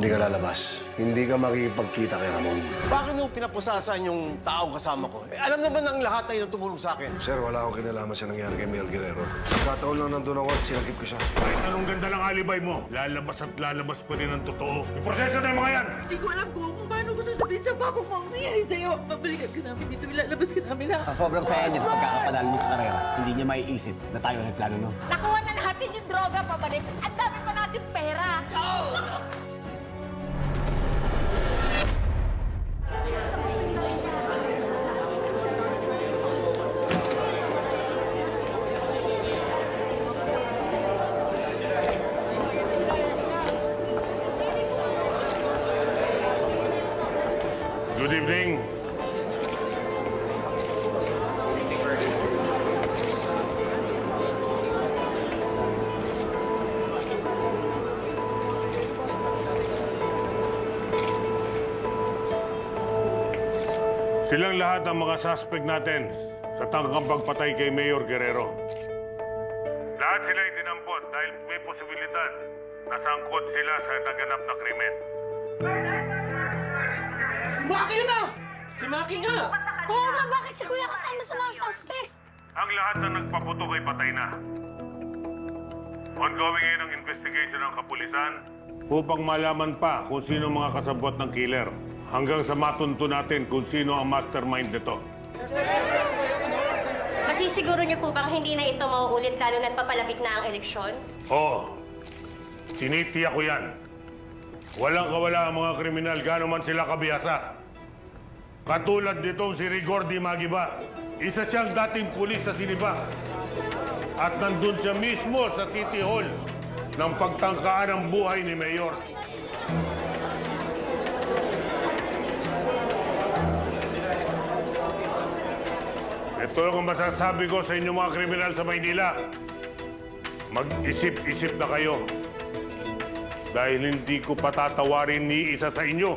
Hindi ka lalabas. Hindi ka makikipagkita kay Ramon. Bakit nung pinapusasan yung taong kasama ko? Alam naman ng lahat na yung tumulong sa akin. Sir, wala akong kinalaman sa nangyari kay Mayor Guerrero. Kataon lang nandun ako at sinagip ko siya. Kahit anong ganda ng alibay mo, lalabas at lalabas pa rin ang totoo. Iproseso na yung mga yan! Hindi ko alam kung paano ko sasabihin sa papa mo ang nangyari sa'yo. Pabalikan ka namin dito, ilalabas ka namin ha. Sa sobrang saya niya sa pagkakapanalo niya sa karera, hindi niya maiisip na tayo ang nagplano nun. Nakuha na natin yung droga pabalik. Ang dami pa natin pera. Good evening. Silang lahat ang mga suspect natin sa tangkang pagpatay kay Mayor Guerrero. Lahat sila ay dinampot dahil may posibilidad na sangkot sila sa naganap na krimen. Maki na! Si Maki nga! Oo nga, bakit si Kuya kasama sa mga suspect? Ang lahat na nagpaputok ay patay na. Ongoing ngayon ang investigation ng kapulisan upang malaman pa kung sino ang mga kasabwat ng killer hanggang sa matunto natin kung sino ang mastermind nito. Masisiguro niyo po bang hindi na ito mauulit lalo na't papalapit na ang eleksyon? Oo, tinitiyak ko yan. Walang kawala ang mga kriminal, gaano man sila kabihasa. Katulad nitong si Rigor Di Magiba. Isa siyang dating pulis sa Siniba. At nandun siya mismo sa City Hall ng pagtangkaan ng buhay ni Mayor. Ito ang masasabi ko sa inyo mga kriminal sa Maynila. Mag-isip-isip na kayo. Dahil hindi ko patatawarin ni isa sa inyo.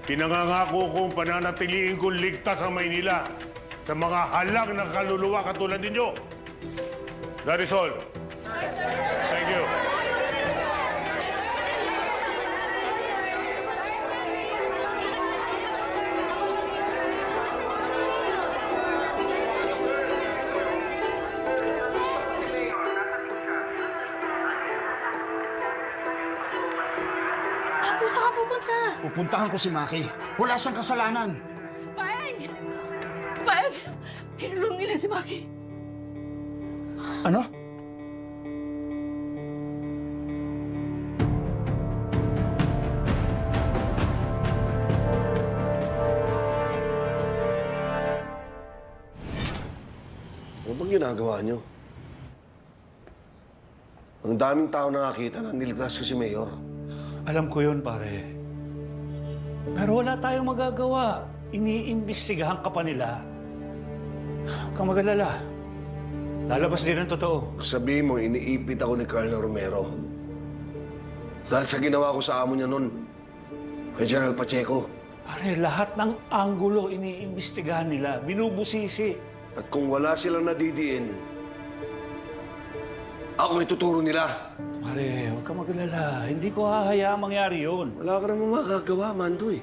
Pinangangako kong pananatiliin kong ligtas ang Maynila sa mga halang na kaluluwa katulad ninyo. That is all. Thank you. Saan ka pupunta? Pupuntahan ko si Maki. Wala siyang kasalanan. Paeng! Paeng! Kinulong nila si Maki. Ano? Ano bang ginagawa niyo? Ang daming tao na nakita na niligtas ko si Mayor. Alam ko yun, pare. Pero wala tayong magagawa. Iniimbestigahan ka pa nila. Huwag kang mag-alala. Lalabas din ang totoo. Sabihin mo, iniipit ako ni Colonel Romero. Dahil sa ginawa ko sa amo niya nun, kay General Pacheco. Pare, lahat ng anggulo iniimbestigahan nila. Binubusisi. At kung wala silang nadidiin, ako ituturo nila. Pare, huwag kang mag-alala. Hindi ko hahayaang mangyari yun. Wala ka namang magagawa, Mando eh.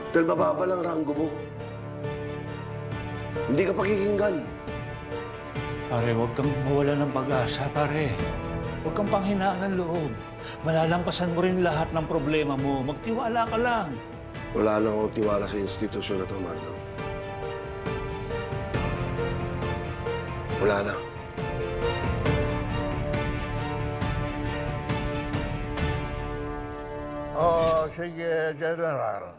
Dahil mababa lang ranggo mo. Hindi ka pakikinggan. Pare, huwag kang mawala ng pag-asa, pare. Huwag kang panghinaan ng loob. Malalampasan mo rin lahat ng problema mo. Magtiwala ka lang. Wala na akong tiwala sa institusyon na ito, Mando. Wala na. Sige, General.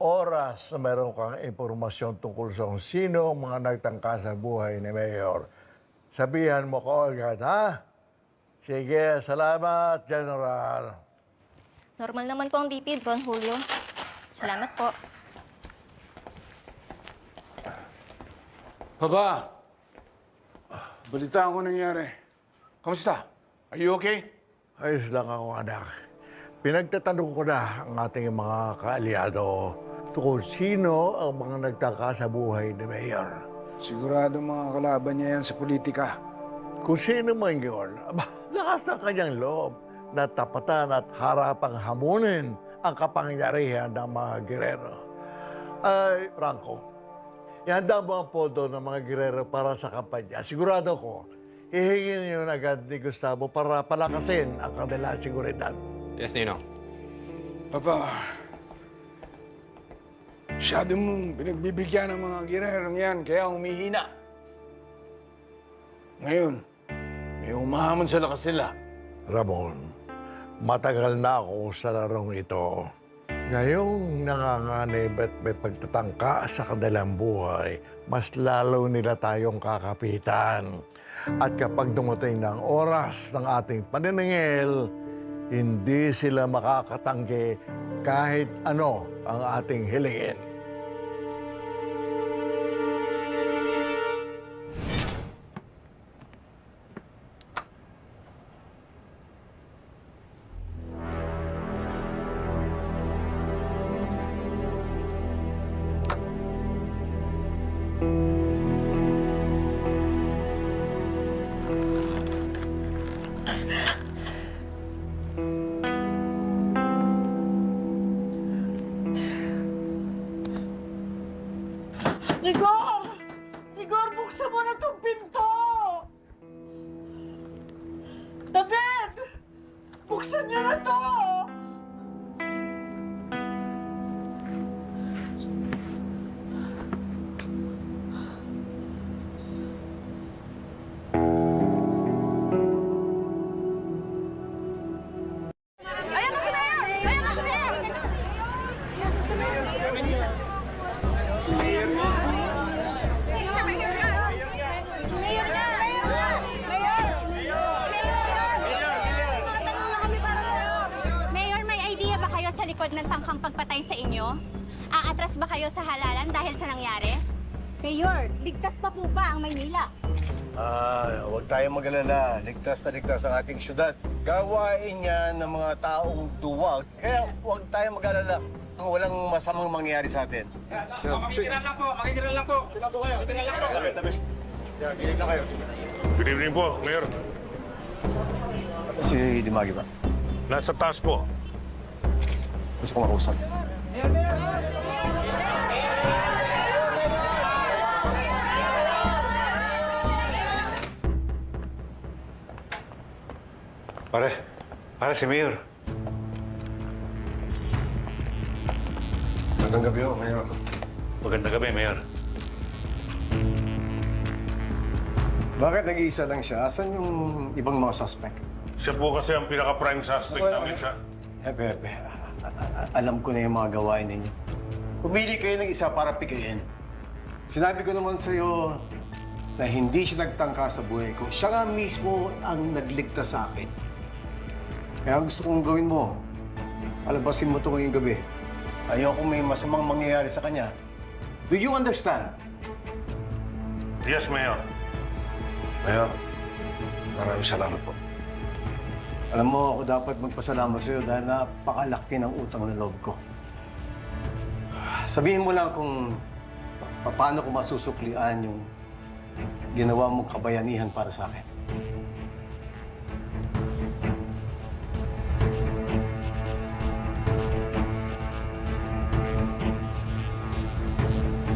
Oras na meron kang impormasyon tungkol sa kung sino ang mga nagtangka sa buhay ni Mayor. Sabihan mo ko agad, ha? Sige, salamat, General. Normal naman po ang DP, Don Julio. Salamat po. Baba! Balitaan ko nangyari. Kamusta? Are you okay? Ayos lang ako, anak. Pinagtatanong ko na ang ating mga kaalyado tungkol sino ang mga nagtangka sa buhay ni Mayor. Sigurado mga kalaban niya yan sa politika. Kung sino man yun, aba, lakas ng kanyang loob. na tapatan at harapang hamunin ang kapangyarihan ng mga girero. Ay, Franco, ihanda mo ang pondo ng mga girero para sa kampanya. Sigurado ko, hihingin yun agad ni Gustavo para palakasin ang kanilang seguridad. Yes, Ninong. Papa, masyado mong pinagbibigyan ng mga girerong yan, kaya humihina. Ngayon, may umahamon sa lakas sila. Ramon, matagal na ako sa larong ito. Ngayong nanganganib at may pagtatangka sa kanilang buhay, mas lalo nila tayong kakapitan. At kapag dumating ng oras ng ating paniningil, hindi sila makakatanggi kahit ano ang ating hilingin. Rigor! Rigor, buksan mo na tong pinto! David! Buksan niyo na to! Ayan na si Mayor! Ayan na si Mayor! Mayor, may idea ba kayo sa likod ng tangkang pagpatay sa inyo? Aatras ba kayo sa halalan dahil sa nangyari? Mayor, ligtas pa po ba ang Maynila? Huwag tayong mag-alala. Ligtas na ligtas ang ating syudad. Gawain niya ng mga taong duwag. Kaya huwag tayong mag-alala. Walang masamang mangyayari sa atin. Good evening po, Mayor. Si Dimagi ba? Nasa taas po. Gusto ko makausap. Pare si Mayor. Magandang gabi ho, Mayor. Magandang gabi, Mayor. Bakit nag-iisa lang siya? Asan yung ibang mga suspect? Siya po kasi ang pinaka-prime suspect namin siya. Hepe, alam ko na yung mga gawain ninyo. Pumili kayo ng isa para pikayin. Sinabi ko naman sa'yo na hindi siya nagtangka sa buhay ko. Siya nga mismo ang nagligtas sa akin. Kaya gusto kong gawin mo, palabasin mo ito ngayong gabi. Ayoko may masamang mangyayari sa kanya. Do you understand? Yes, Mayor. Mayor, maraming salamat po. Alam mo, ako dapat magpasalamat sa'yo dahil napakalaki ng utang na loob ko. Sabihin mo lang kung paano ko masusuklian yung ginawa mong kabayanihan para sa akin.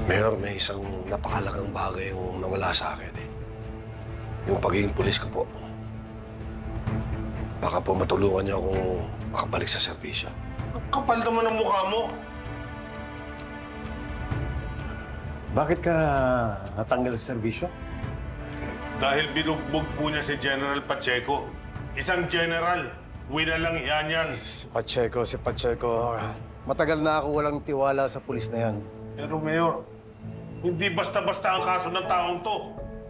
Mayor, may isang napakalagang bagay yung nawala sa akin eh. Yung pagiging pulis ko po. Baka po matulungan niyo akong makabalik sa serbisyo. Ang kapal naman ang mukha mo. Bakit ka natanggal sa serbisyo? Dahil binugbog po niya si General Pacheco. Isang general. Winalang yan. Si Pacheco. Matagal na ako walang tiwala sa pulis na yan. Pero Mayor, hindi basta-basta ang kaso ng taong to.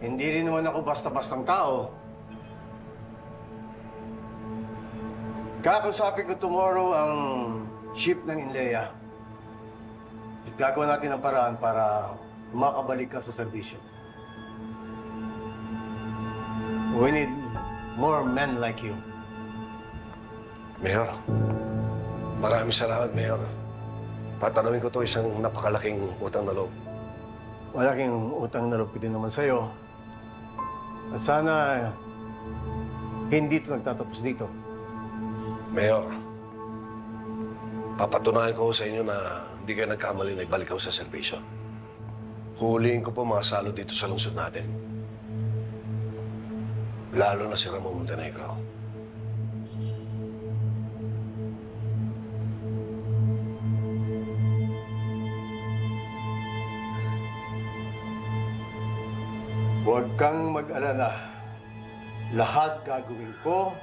Hindi rin naman ako basta-bastang tao. Kakausapin ko tomorrow ang chief ng Inleya. Gagawa natin ang paraan para makabalik ka sa serbisyo. We need more men like you. Mayor, maraming salamat, Mayor. Patanawin ko to isang napakalaking utang na loob. Malaking utang na loob ko din naman sa'yo. At sana hindi ito nagtatapos dito. Mayor, papatunayan ko sa inyo na hindi kayo nagkamali na ibalik ako sa serbisyo. Huliin ko po mga salo dito sa lungsod natin. Lalo na si Ramon Montenegro. Huwag kang mag-alala. Lahat gagawin ko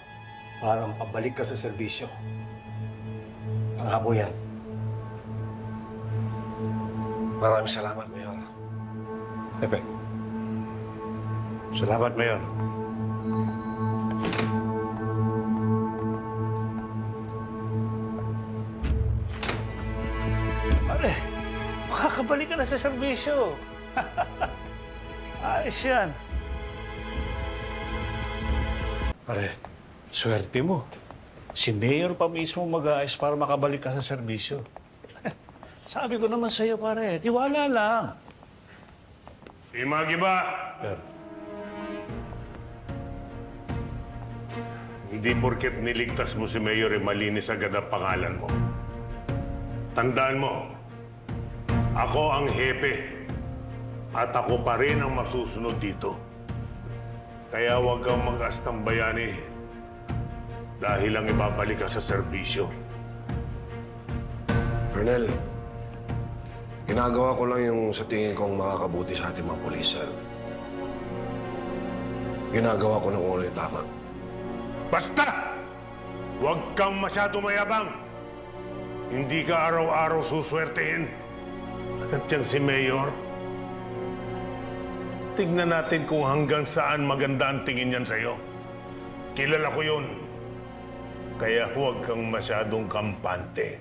para mapabalik ka sa serbisyo. Pangako yan. Maraming salamat, Mayor. Pepe. Salamat, Mayor. Pare, makakabalik ka na sa serbisyo. Ayos yan. Pare, swerte mo. Si Mayor pa mismo mag-aayos para makabalik ka sa serbisyo. Sabi ko naman sa'yo, pare, tiwala lang. Magiba, Sir. hindi porket niligtas mo si Mayor malinis agad ang pangalan mo. Tandaan mo, ako ang hepe at ako pa rin ang masusunod dito. Kaya huwag kang mag-astang bayani dahil lang ibabalik ka sa serbisyo. Colonel, ginagawa ko lang yung sa tingin kong makakabuti sa ating mga pulis, sir. Ginagawa ko na kung ano yung tama. Basta! Huwag kang masyado mayabang. Hindi ka araw-araw suswertehin. At yan si Mayor, tignan natin kung hanggang saan maganda ang tingin niyan sa'yo. Kilala ko yun. Kaya huwag kang masyadong kampante.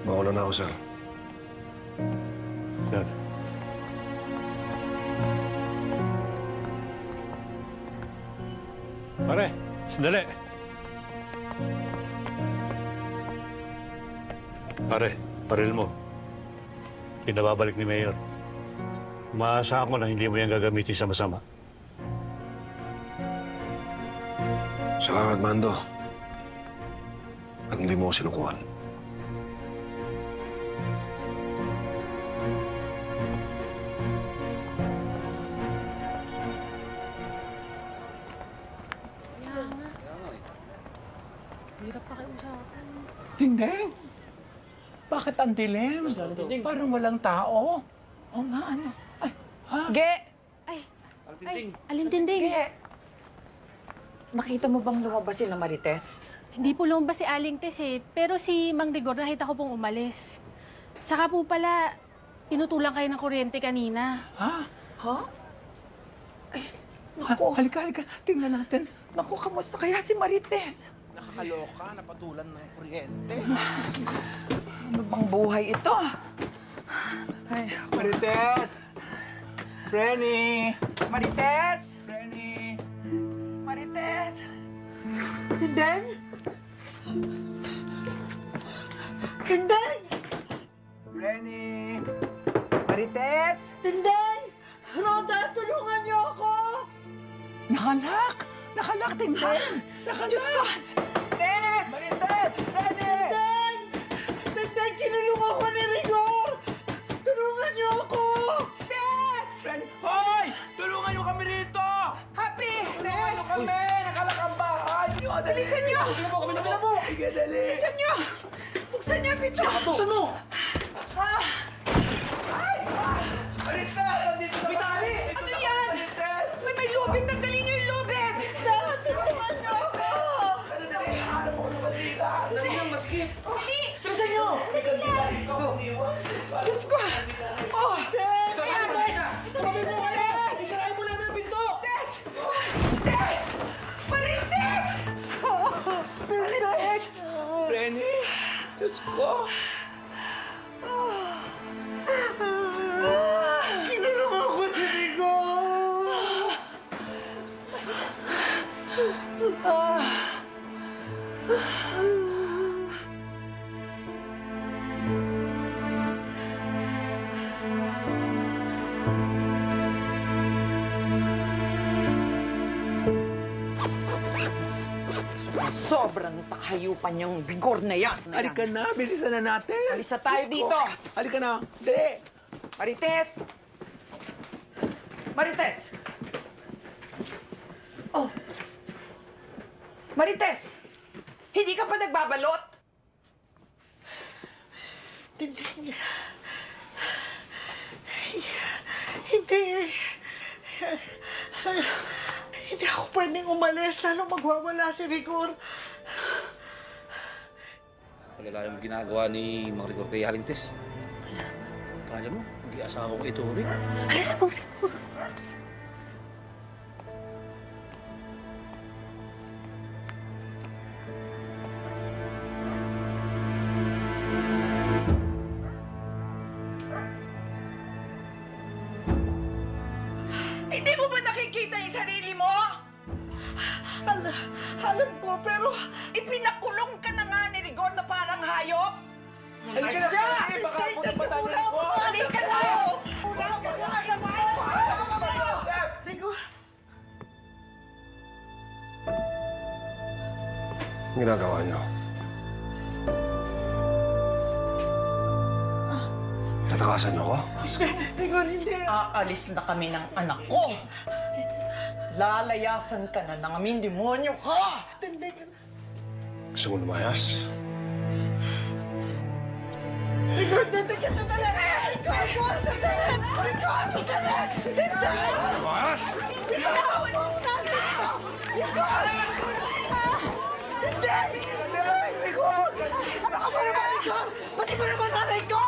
Mauna na ako, sir. Sir. Pare, sandali. Pare, paril mo. Pinababalik ni Mayor. Umaasahan ko na hindi mo yan gagamitin sa masama. Salamat, Mando. At hindi mo ako sinukuhan. Dingdeng! Bakit ang dilim? Parang walang tao. O nga, ano? Ay, ha? Ge! Alin Tinding? Ge! Makita mo bang lumabas si na Marites? Hindi po lumabas si Aling Tess eh. Pero si Mang Rigor nakita ko pong umalis. Tsaka po pala, pinutulang kayo ng kuryente kanina. Ha? Ha? Ay, naku. Halika. Tingnan natin. Naku, kamusta kaya si Marites? Nakakaloka, napatulan ng kuryente. Ano bang buhay ito? Ay, Marites! Frenny! Marites! Frenny! Marites! Tindeng! Tindeng! Frenny! Marites! Tindeng! Roda, tulungan niyo ako! Nakalak! Nakalak, Dingdeng! Nakalak! Diyos ko! Marites! Marites! Frenny! Tindeng! Tindeng, kinulungan ko ni Rigor! Tulungan niyo ako! Tess! Frenny! Hoy! Tulungan niyo kami rito! Happy! Tulungan niyo kami! Nakalak ang bahay niyo! Bilisan niyo! Bilisan mo! Sige, dali! Bilisan niyo! Buksan niyo ang pinto! Buksan mo! Marites! Nandito na Vitali! Ano yan? Marites! May lubid! Tanggalin niyo yung lubid! Tulungan niyo ako! Dali! Hanap ako sa kanila! Dali lang, maski! Bilisan niyo! May kandila rito! Diyos ko! Oh! Ayan, Tess! Tumabi mo ka, Tess! Isarain mo namin ang pinto! Tess! Tess! Marites! Marites! Frenny! Diyos ko! Kinulungan ko ni Rigor! Sobra na sa hayupan niyang Rigor na yan. Halika na, bilisan na natin. Alis na tayo dito. Halika na, dali. Marites! Marites! Oh! Marites! Hindi ka pa nagbabalot? Hindi. Hindi ako pwedeng umalis, lalo magwawala si Rigor. Pagkala yung ginagawa ni Mang Rigor kay Halintes. Kala mo, hindi asawa ko ito rin. Alas po. Hindi mo ba nakikita yung sarili mo? Alam ko, pero ipinakulong ka na nga ni Rigor na parang hayop. Halika na, dali. Baka pupunta ni Rigor. Halika na! Una mo na naman! Rigor! Ang ginagawa niyo? Tatakasan niyo ako? Rigor, hindi. Aalis na kami ng anak ko. Lalayasan ka na ng aming demonyo ka! Gusto mo lumayas? Rigor, tindig ka sandali! Rigor, sandali! Rigor, sandali! Tindig! Lumayas! Bitawan mo ang nanay ko! Rigor! Tindig! Rigor! Ano ka ba naman, Rigor? Pati ba naman nanay ko?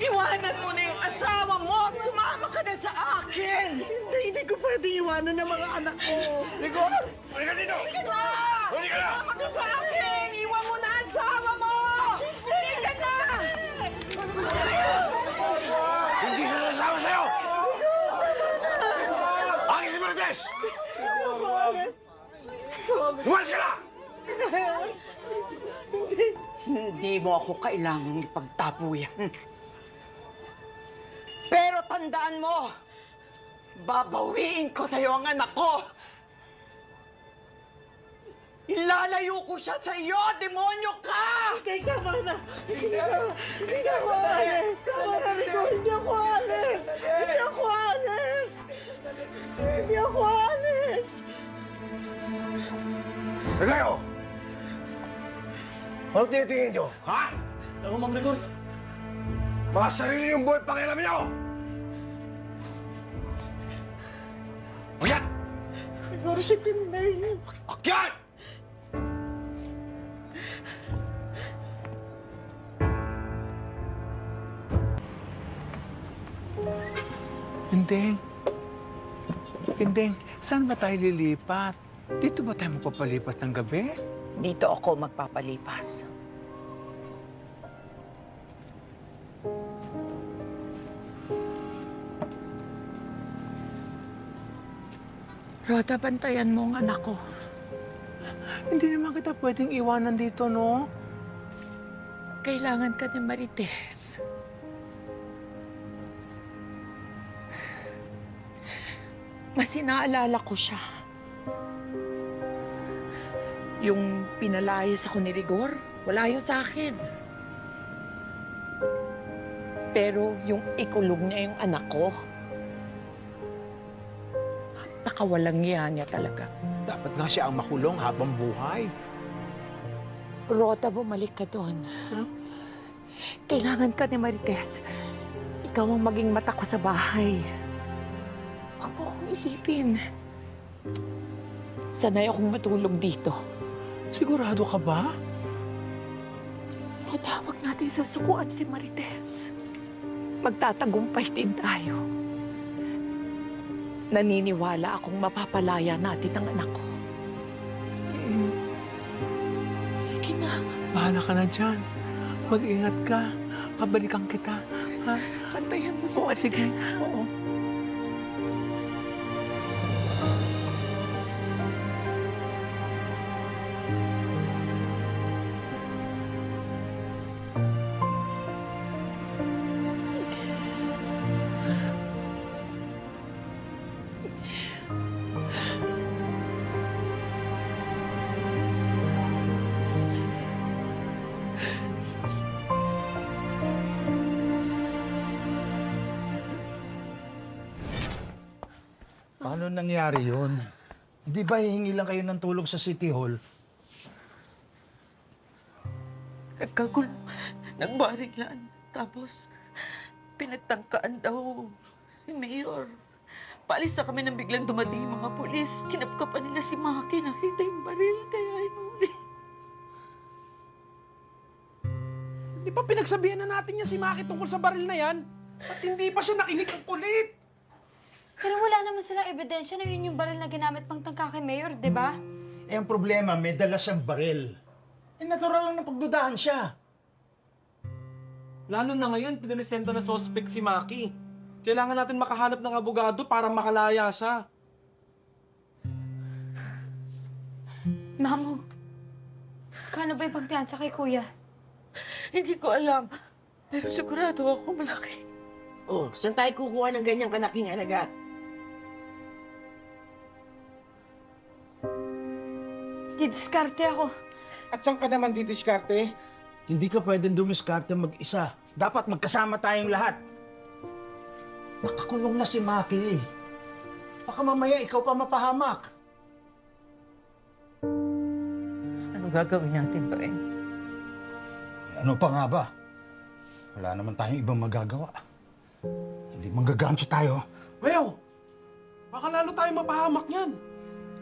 Iwanan mo na yung asawa mo! Sumama ka na sa akin! Hindi ko pwedeng iwanan ng mga anak ko! Rigor! Halika dito! Rigor! Halika na! Sumama ka sa akin! Iwan mo na ang asawa mo! Hindi ka na! Hindi siya nasama sa'yo! Akin si Marites! Lumayas ka na! Hindi mo ako kailangang ipagtapuyan. Pero tandaan mo, babawiin ko sa'yo ang anak ko. Ilalayo ko siya sa'yo, demonyo ka! Hindi, tama na. Hindi ako alis. Tama na, Rico. Hindi ako alis. Hindi ako alis. Hindi ako alis. Nagayo! Ano tinitingin niyo? Ha? Ako, Mang Rigor. Mga sarili yung buhay pakialam niyo! Akyat! Siguro si Pinay. Akyat! Indeng. Indeng, saan ba tayo lilipat? Dito ba tayo magpapalipas ng gabi? Dito ako magpapalipas. Rhoda, bantayan mo ang anak ko. Hindi naman kita pwedeng iwanan dito, no? Kailangan ka ni Marites. Mas inaalala ko siya. Yung pinalayas ako ni Rigor, wala yun sa akin. Pero yung ikulong niya yung anak ko, nakawalang niya talaga. Dapat nga siya ang makulong habang buhay. Rhoda, bumalik ka doon. Kailangan ka ni Marites. Ikaw ang maging mata ko sa bahay. Huwag mo akong isipin. Sanay akong matulog dito. Sigurado ka ba? Rhoda, huwag natin susukuan si Marites. Magtatagumpay din tayo. Naniniwala akong mapapalaya natin ang anak ko. Sige na. Bahala ka na dyan. Mag-ingat ka. Kabalikan kita. Ha? Pantayan mo si Oo, Marites. sige. Oo. naman nangyari yun? Hindi ba hihingi lang kayo ng tulong sa City Hall? Nagkagulo. Nagbarigyan. Tapos, pinagtangkaan daw ni Mayor. Paalis na kami nang biglang dumating yung mga pulis. Kinapkapan nila si Maki. Nakita yung baril. Kaya inuli. Di ba pinagsabihan na natin niya si Maki tungkol sa baril na yan? At hindi pa siya nakinig ang kulit. Pero wala naman silang ebidensya na yun yung baril na ginamit pang tangka kay Mayor, di ba? Eh, ang problema, may dala siyang baril. Eh, natural lang na pagdudahan siya. Lalo na ngayon, piniresenta na suspect si Maki. Kailangan natin makahanap ng abogado para makalaya siya. Mamo, kano ba yung pagpiyansa kay Kuya? Hindi ko alam. Pero sigurado ako malaki. Oh, saan tayo kukuha ng ganyang kanaking alaga? Didiskarte ako. At saan ka naman didiskarte? Hindi ka pwedeng dumiskarte mag-isa. Dapat magkasama tayong lahat. Nakakulong na si Maki. Baka mamaya ikaw pa mapahamak. Ano gagawin natin ba eh? Ano pa nga ba? Wala naman tayong ibang magagawa. Hindi manggagancho tayo. Well, baka lalo tayo mapahamak yan.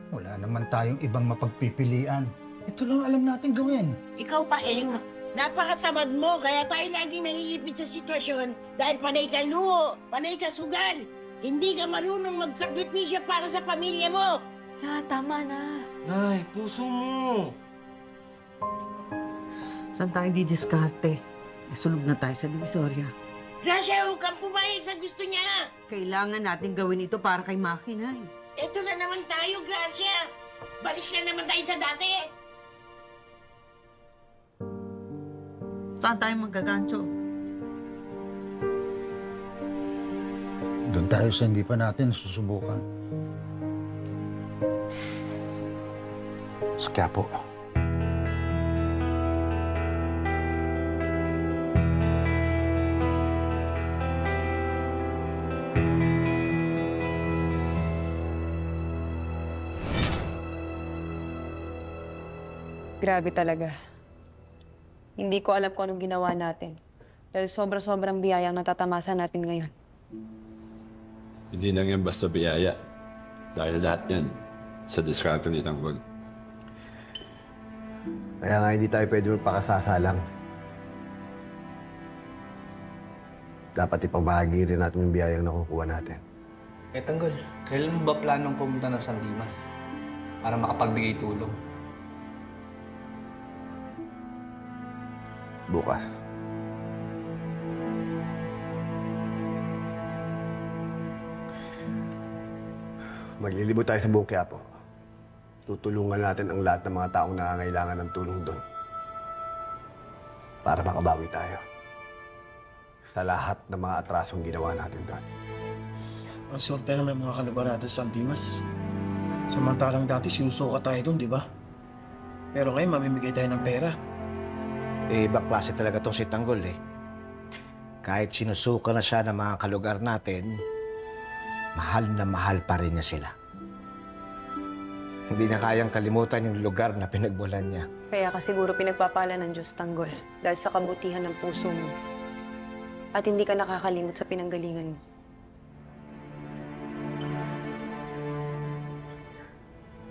Wala naman tayong ibang mapagpipilian. Ito lang alam natin gawin. Ikaw pa, Eng. Napakatamad mo, kaya tayo laging naiipit sa sitwasyon dahil panay ka luho, panay ka sugal. Hindi ka marunong magsakripisyo para sa pamilya mo. Tama na. Nay, puso mo. Saan tayo didiskarte? Sulog na tayo sa Divisoria. Gracia, huwag kang pumayag sa gusto niya. Kailangan natin gawin ito para kay Maki, Nay. Ito na naman tayo, Gracia. Balik na naman tayo sa dati. Saan tayo magagancho? Doon tayo sa hindi pa natin susubukan. Sa Quiapo. Grabe talaga. Hindi ko alam kung anong ginawa natin. Dahil sobra-sobrang biyayang natatamasa natin ngayon. Hindi lang yan basta biyaya. Dahil lahat yan sa diskarte ni Tanggol. Kaya nga hindi tayo pwede magpakasasalang. Dapat ipamahagi rin natin yung biyayang nakukuha natin. Eh, Tanggol, kailan mo ba planong pumunta ng San Dimas para makapagbigay tulong? Bukas. Maglilibot tayo sa buong Quiapo. Tutulungan natin ang lahat ng mga taong nangangailangan ng tulong doon. Para makabawi tayo. Sa lahat ng mga atrasong ginawa natin doon. Ang sorte na may mga kalaban natin sa San Dimas. Samantalang dati sinusuka tayo doon, di ba? Pero ngayon mamimigay tayo ng pera. Eh, ibang klase talaga tong si Tanggol eh. Kahit sinusuka na siya ng mga kalugar natin, mahal na mahal pa rin niya sila. Hindi na kayang kalimutan yung lugar na pinagmulan niya. Kaya ka siguro pinagpapala ng Diyos, Tanggol. Dahil sa kabutihan ng puso mo. At hindi ka nakakalimot sa pinanggalingan mo.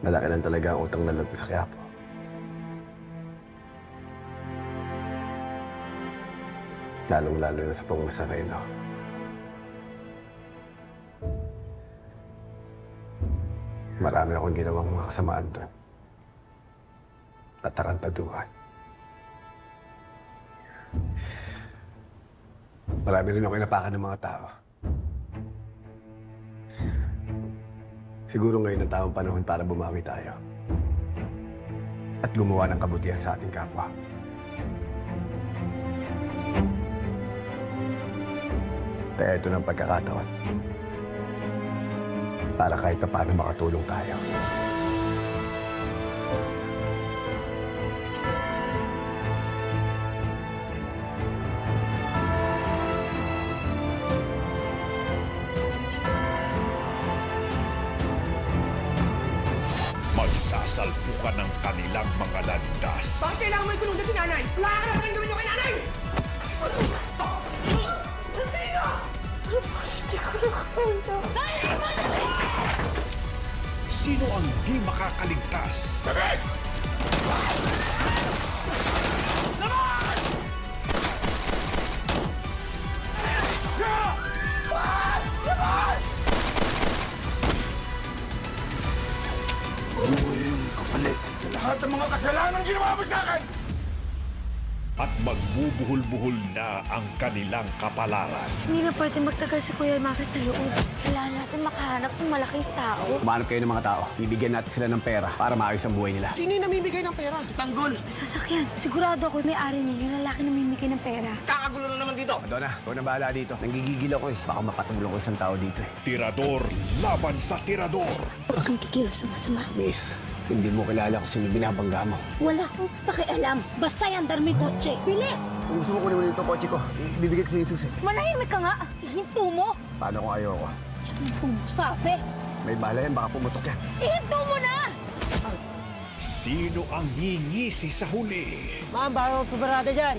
Malaki lang talaga ang utang na loob ko sa Quiapo. Lalong-lalo na sa Pong Nazareno. Marami akong ginawang mga kasamaan doon. At tarantaduhan. Marami rin ako inapakan ng mga tao. Siguro ngayon ang tamang panahon para bumawi tayo. At gumawa ng kabutihan sa ating kapwa. Kaya ito ng pagkakataon. Para kahit na paano makatulong tayo. salpukan ng kanilang mga landas. Bakit kailangan mo ikulong si nanay? Wala ka naman gawin nyo kay nanay! Sino ang di makakaligtas? Buhay kapalit sa lahat ng mga kasalanan ginawa mo sa akin! At magbubuhol-buhol na ang kanilang kapalaran. Hindi na pwede magtagal si Kuya Maki sa loob. Kailangan natin makahanap ng malaking tao. Umanap kayo ng mga tao. Bibigyan natin sila ng pera para maayos ang buhay nila. Sino yung namimigay ng pera? Tanggol! Sasakyan. Sigurado ako may-ari niya yung lalaki na mimigay ng pera. Kakagulo na naman dito! Madonna, ikaw na bahala dito. Nanggigigil ako eh. Baka mapatulong ko isang tao dito eh. Tirador laban sa tirador. Huwag kang kikilos sa masama. Miss, hindi mo kilala kung sino binabangga mo. Wala akong pakialam. Basta yan, darmi kotse. Bilis! Kung gusto mo kunin mo dito kotse ko, bibigay ko sa Jesus eh. Manahimik ka nga. Ihinto mo. Paano kung ayaw ko? Kung sabi. May bala yan, baka pumutok yan. Ihinto mo na! Sino ang ngingisi sa huli? Ma'am, baro po barada dyan.